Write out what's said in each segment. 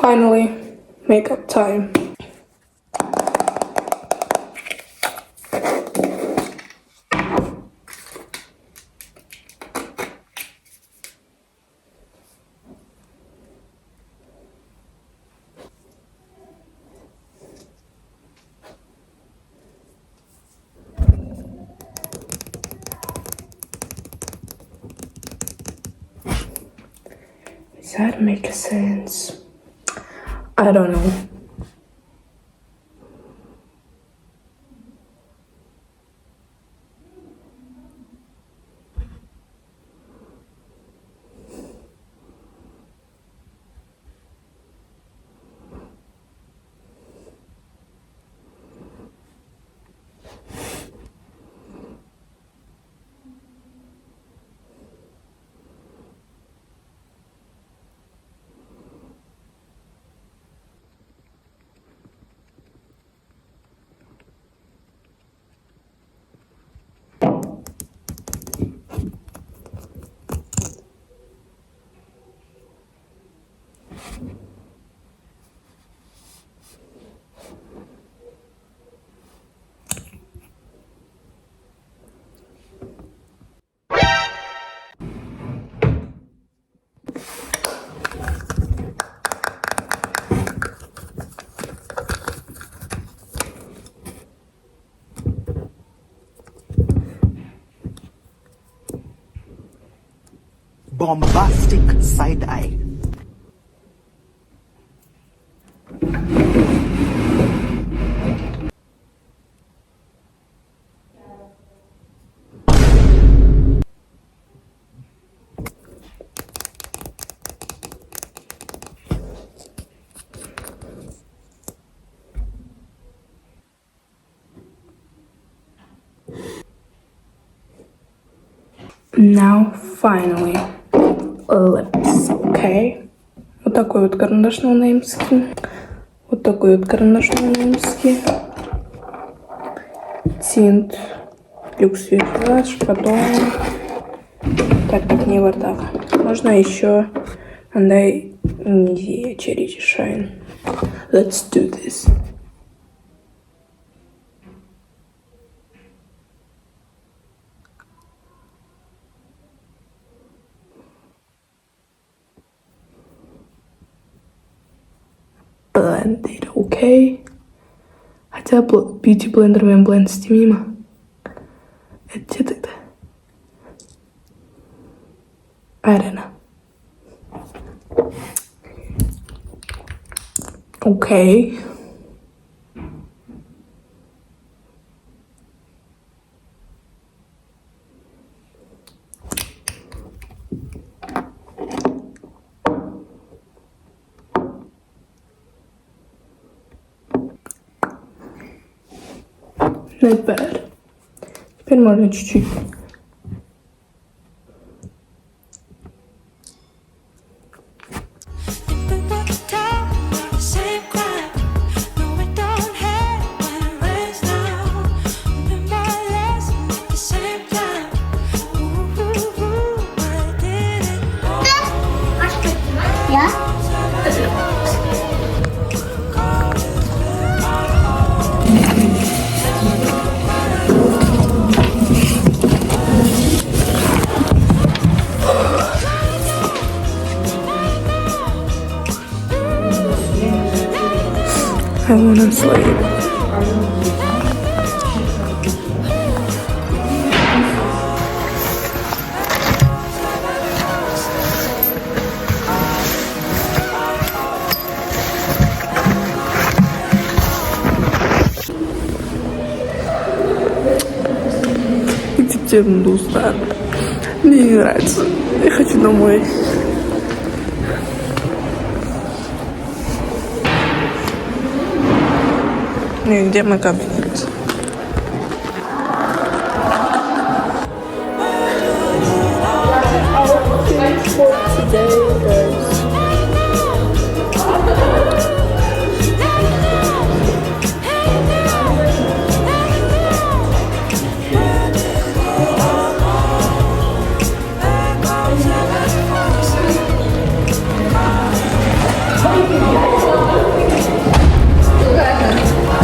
Finally, makeup time. Does that make sense? I don't know. Bombastic side eye. Now, finally, lips, okay? Вот такой вот карандаш ноунеймский. Вот такой вот карандаш ноунеймский. Тинт Люкс Визаж, потом... Так, не вот так. Можно еще Hyundai Nivea Charity Shine. Let's do this. Blend it, окей? Хотя бьюти блендером бленд мимо. Это где тогда? I don't know. Окей. Not bad. Теперь можно чуть-чуть. I wanna sleep. Идите в Индустан. Мне не нравится. Я хочу домой. Ну и где мой кабинет?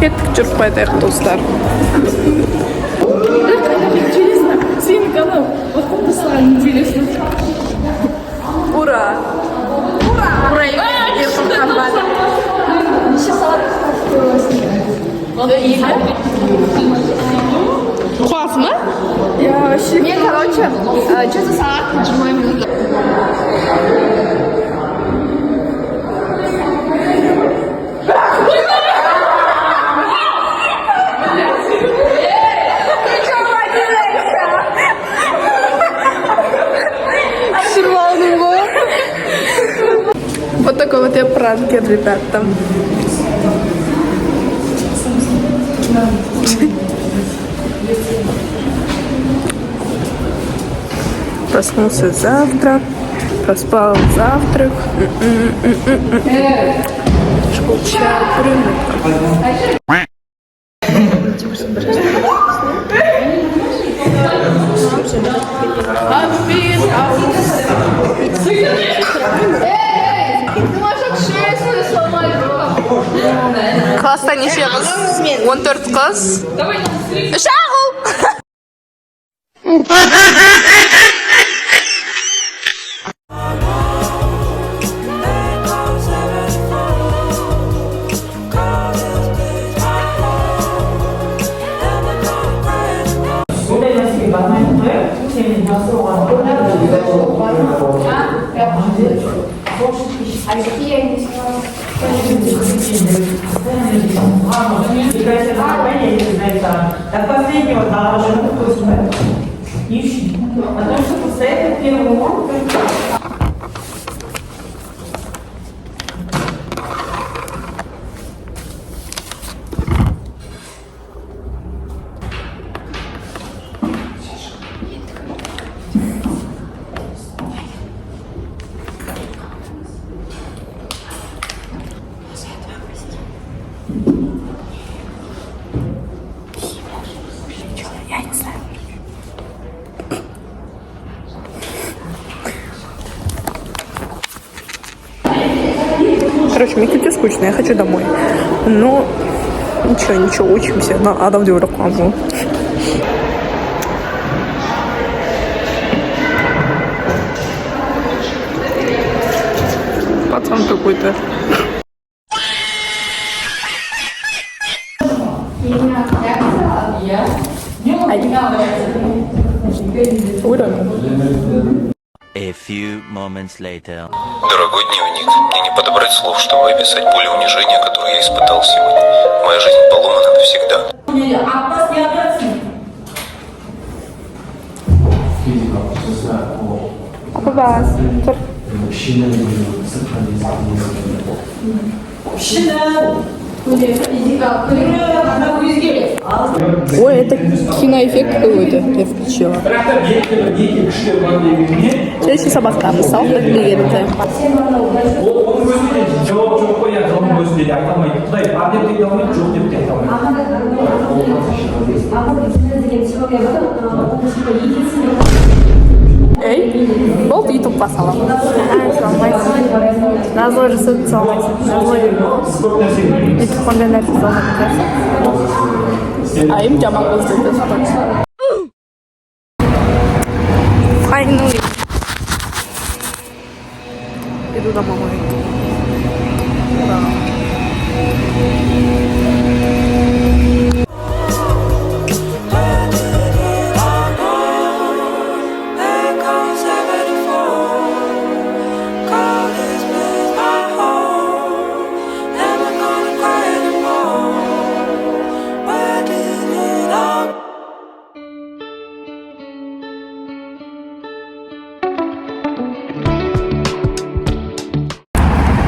Кеттік жүріп қайтайық достар. Интересно, Свин канал, вот это стало интересно. Ура! Ура! Ура! Классно? Я вообще... Мне, короче, что за салат отжимаем? Вот такой вот я пранкер, ребята. Проснулся завтрак, проспал завтрак. Скучал рынок. Класста нешеміз. 14 қыз. Шағыл! До последнего должен вкусно. Ищи. Потому что после этого первого урока... Короче, мне как-то скучно, я хочу домой. Но ничего, учимся на аудиорекламу. Пацан какой-то. A few moments later. Дорогой дневник, мне не подобрать слов, чтобы описать боль и унижение, которое я испытал сегодня. Моя жизнь поломана навсегда. Ой, это киноэффект какой-то, я включила. Следующий собака, мысалка клиента. Эй, бол YouTube басала. Назлы жасап салмайсың. Назлы YouTube қандай нәрсе салмайсың. Айым жаман қыз дейді. Finally. Иду домой.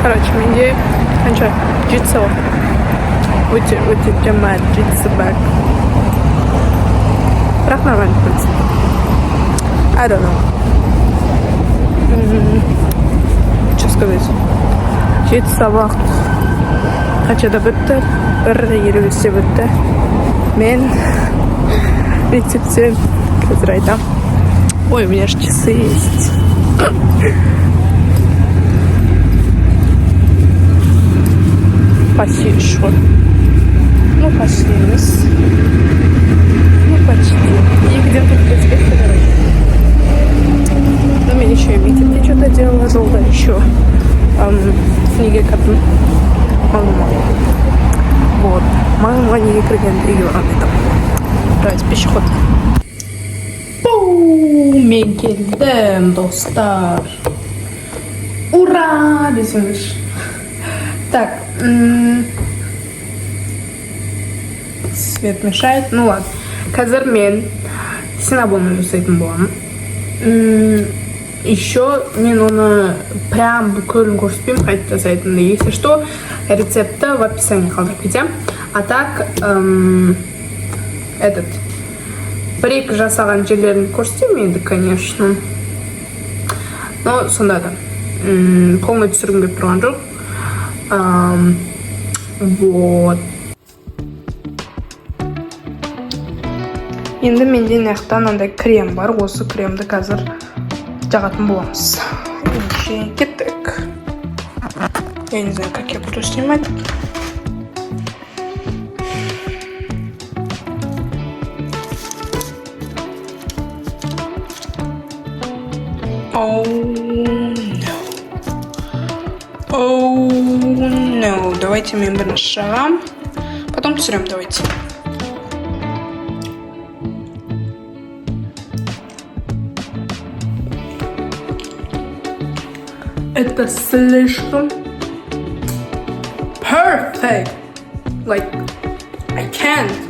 Короче, менде қанша 7 сағат өте жаман 7 сағат. Бірақ нормально в принципе. I don't know. Что сказать? 7 сабақ қаншада бітті? 1:20 бітті. Мен мектептен қазір айтам. Ой, у меня же часы есть. Почти что. Ну, Ну, пошли. Ну, почти. И где-то в перспективе. Ну, мне еще и Витя что-то делала, желтое еще. Книги картин. Мало. Вот. Мама не крыган регионы там. Давайте пешеход. Мен келдім, достар. Ура! Десеңдер. Так. Свет мешает. Ну ладно. Қазір мен синабонны жасайтын боламын. Еще мен оны прям бүкілін көрсетпеймін, қайтып жасайтынды. Если что, рецепті в описании қалдырып кетемін. А так, бір-екі жасаған жерлерін көрсетемін енді, конечно. Но сонда да. Полный түсіргім келіп тұрған жоқ. Вот. Енді менде наяқтан андай крем бар. Осы кремді қазір жағатын боламыз. Кеттік. Я не знаю, как я буду снимать. Оу, no. Давайте мы бірінші жағам. Потом түсірем, давайте. Это слишком perfect. Like, I can't.